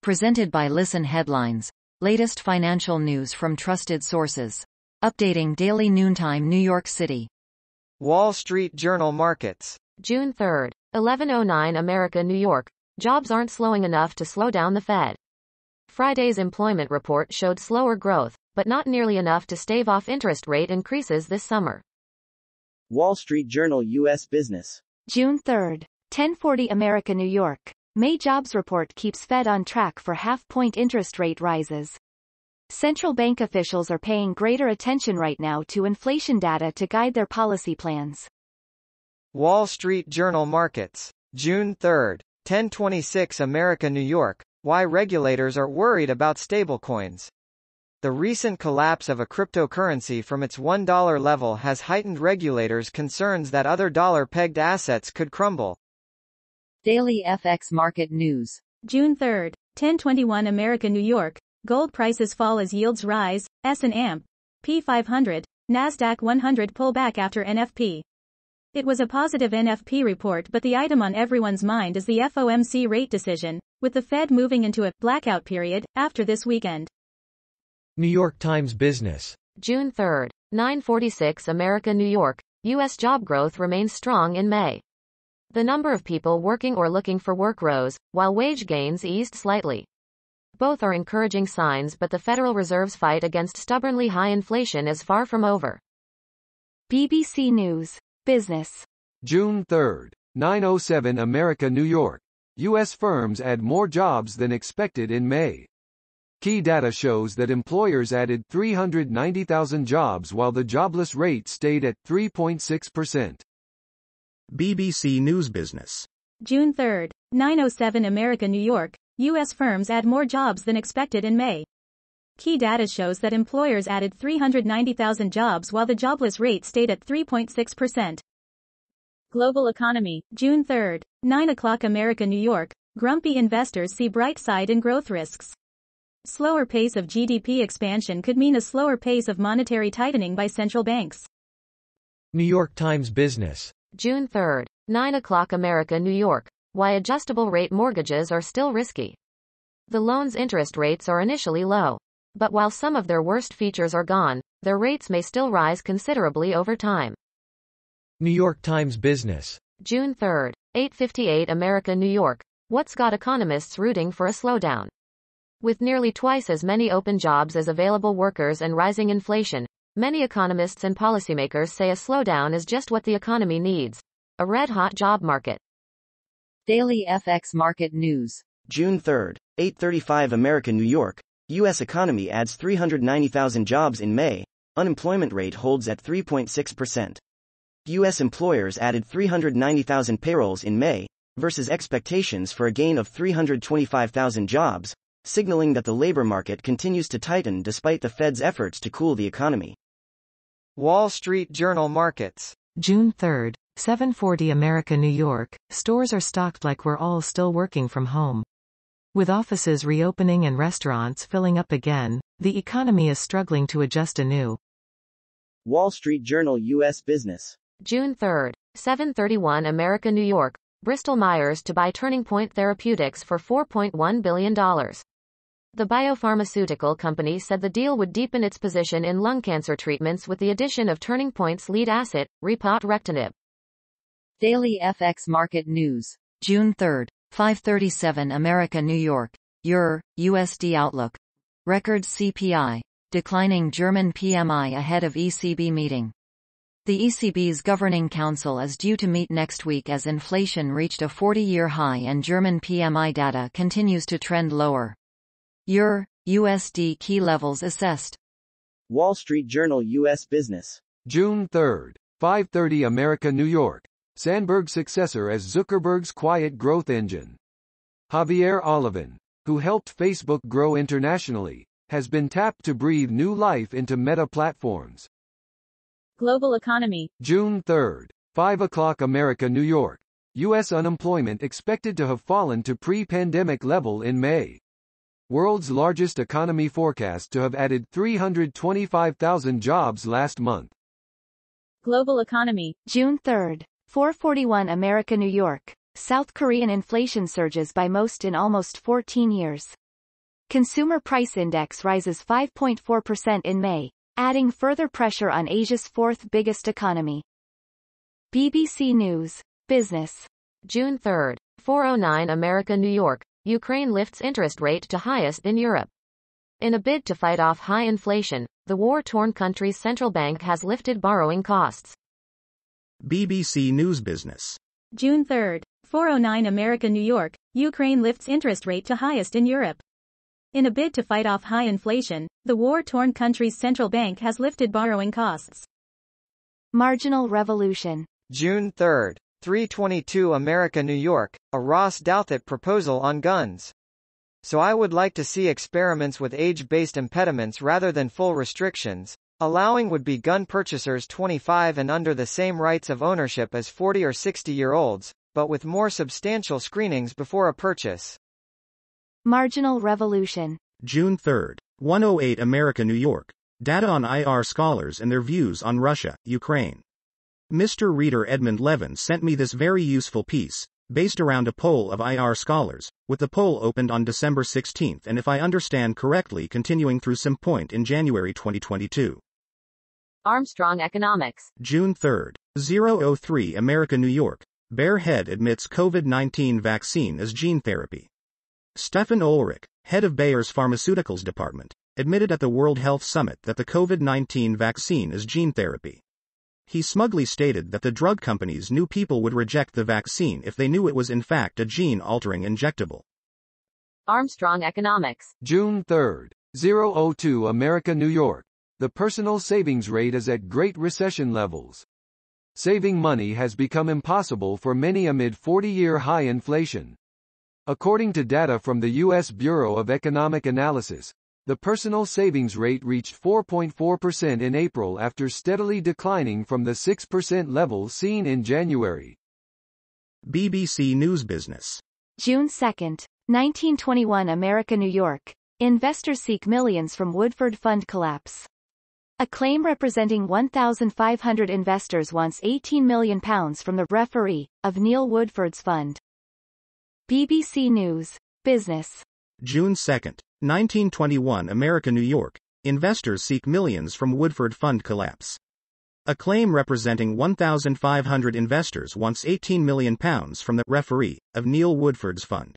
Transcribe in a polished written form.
Presented by Listen Headlines. Latest financial news from trusted sources. Updating daily noontime New York City. Wall Street Journal Markets. June 3, 11:09 America, New York. Jobs aren't slowing enough to slow down the Fed. Friday's employment report showed slower growth, but not nearly enough to stave off interest rate increases this summer. Wall Street Journal U.S. Business. June 3, 10:40 America, New York. May jobs report keeps Fed on track for half-point interest rate rises. Central bank officials are paying greater attention right now to inflation data to guide their policy plans. Wall Street Journal Markets. June 3, 10:26 America, New York. Why regulators are worried about stablecoins. The recent collapse of a cryptocurrency from its $1 level has heightened regulators' concerns that other dollar-pegged assets could crumble. Daily FX Market News. June 3, 10:21 America, New York. Gold prices fall as yields rise. S&P 500, Nasdaq 100 pull back after NFP. It was a positive NFP report, but the item on everyone's mind is the FOMC rate decision, with the Fed moving into a blackout period after this weekend. New York Times Business. June 3, 9:46 America, New York. U.S. job growth remains strong in May. The number of people working or looking for work rose, while wage gains eased slightly. Both are encouraging signs, but the Federal Reserve's fight against stubbornly high inflation is far from over. BBC News. Business. June 3, 9:07 America, New York. U.S. firms add more jobs than expected in May. Key data shows that employers added 390,000 jobs while the jobless rate stayed at 3.6%. BBC News Business. June 3, 9:07 America, New York. U.S. firms add more jobs than expected in May. Key data shows that employers added 390,000 jobs while the jobless rate stayed at 3.6%. Global economy. June 3, 9 o'clock America, New York. Grumpy investors see bright side in growth risks. Slower pace of GDP expansion could mean a slower pace of monetary tightening by central banks. New York Times Business. June 3, 9 o'clock America, New York. Why adjustable rate mortgages are still risky. The loan's interest rates are initially low. But while some of their worst features are gone, their rates may still rise considerably over time. New York Times Business. June 3, 8:58 America, New York. What's got economists rooting for a slowdown? With nearly twice as many open jobs as available workers and rising inflation, many economists and policymakers say a slowdown is just what the economy needs. A red-hot job market. Daily FX Market News. June 3, 8:35 America, New York. U.S. economy adds 390,000 jobs in May. Unemployment rate holds at 3.6%. U.S. employers added 390,000 payrolls in May, versus expectations for a gain of 325,000 jobs, signaling that the labor market continues to tighten despite the Fed's efforts to cool the economy. Wall Street Journal Markets. June 3, 7:40 America, New York. Stores are stocked like we're all still working from home. With offices reopening and restaurants filling up again, the economy is struggling to adjust anew. Wall Street Journal U.S. Business. June 3, 7:31 America, New York. Bristol Myers to buy Turning Point Therapeutics for $4.1 billion. The biopharmaceutical company said the deal would deepen its position in lung cancer treatments with the addition of Turning Point's lead asset, repotrectinib. Daily FX Market News. June 3, 5:37 America, New York. Euro USD outlook. Record CPI. Declining German PMI ahead of ECB meeting. The ECB's Governing Council is due to meet next week as inflation reached a 40-year high and German PMI data continues to trend lower. Euro USD key levels assessed. Wall Street Journal U.S. Business. June 3, 5:30 America, New York. Sandberg's successor as Zuckerberg's quiet growth engine. Javier Olivan, who helped Facebook grow internationally, has been tapped to breathe new life into Meta platforms. Global economy. June 3, 5 o'clock America, New York. U.S. unemployment expected to have fallen to pre-pandemic level in May. World's largest economy forecast to have added 325,000 jobs last month. Global economy. June 3, 4:41 America, New York. South Korean inflation surges by most in almost 14 years. Consumer Price Index rises 5.4% in May, adding further pressure on Asia's fourth biggest economy. BBC News. Business. June 3, 4:09 America, New York. Ukraine lifts interest rate to highest in Europe. In a bid to fight off high inflation, the war-torn country's central bank has lifted borrowing costs. BBC News Business. June 3, 4:09 America, New York. Ukraine lifts interest rate to highest in Europe. In a bid to fight off high inflation, the war-torn country's central bank has lifted borrowing costs. Marginal Revolution. June 3, 3:22 America, New York, a Ross Douthat proposal on guns. So I would like to see experiments with age-based impediments rather than full restrictions, allowing would-be gun purchasers 25 and under the same rights of ownership as 40 or 60-year-olds, but with more substantial screenings before a purchase. Marginal Revolution. June 3, 1:08 America, New York. Data on IR scholars and their views on Russia, Ukraine. Mr. Reader Edmund Levin sent me this very useful piece, based around a poll of IR scholars, with the poll opened on December 16 and if I understand correctly continuing through some point in January 2022. Armstrong Economics. June 3, 0:03 America, New York. Bear head admits COVID-19 vaccine as gene therapy. Stefan Ulrich, head of Bayer's Pharmaceuticals Department, admitted at the World Health Summit that the COVID-19 vaccine is gene therapy. He smugly stated that the drug companies knew people would reject the vaccine if they knew it was in fact a gene-altering injectable. Armstrong Economics. June 3, 0:02 America, New York. The personal savings rate is at Great Recession levels. Saving money has become impossible for many amid 40-year high inflation. According to data from the U.S. Bureau of Economic Analysis, the personal savings rate reached 4.4% in April after steadily declining from the 6% level seen in January. BBC News Business. June 2, 1921 America, New York. Investors seek millions from Woodford Fund collapse. A claim representing 1,500 investors wants £18 million from the referee of Neil Woodford's fund. BBC News. Business. June 2, 1921 America, New York. Investors seek millions from Woodford Fund collapse. A claim representing 1,500 investors wants £18 million from the referee of Neil Woodford's fund.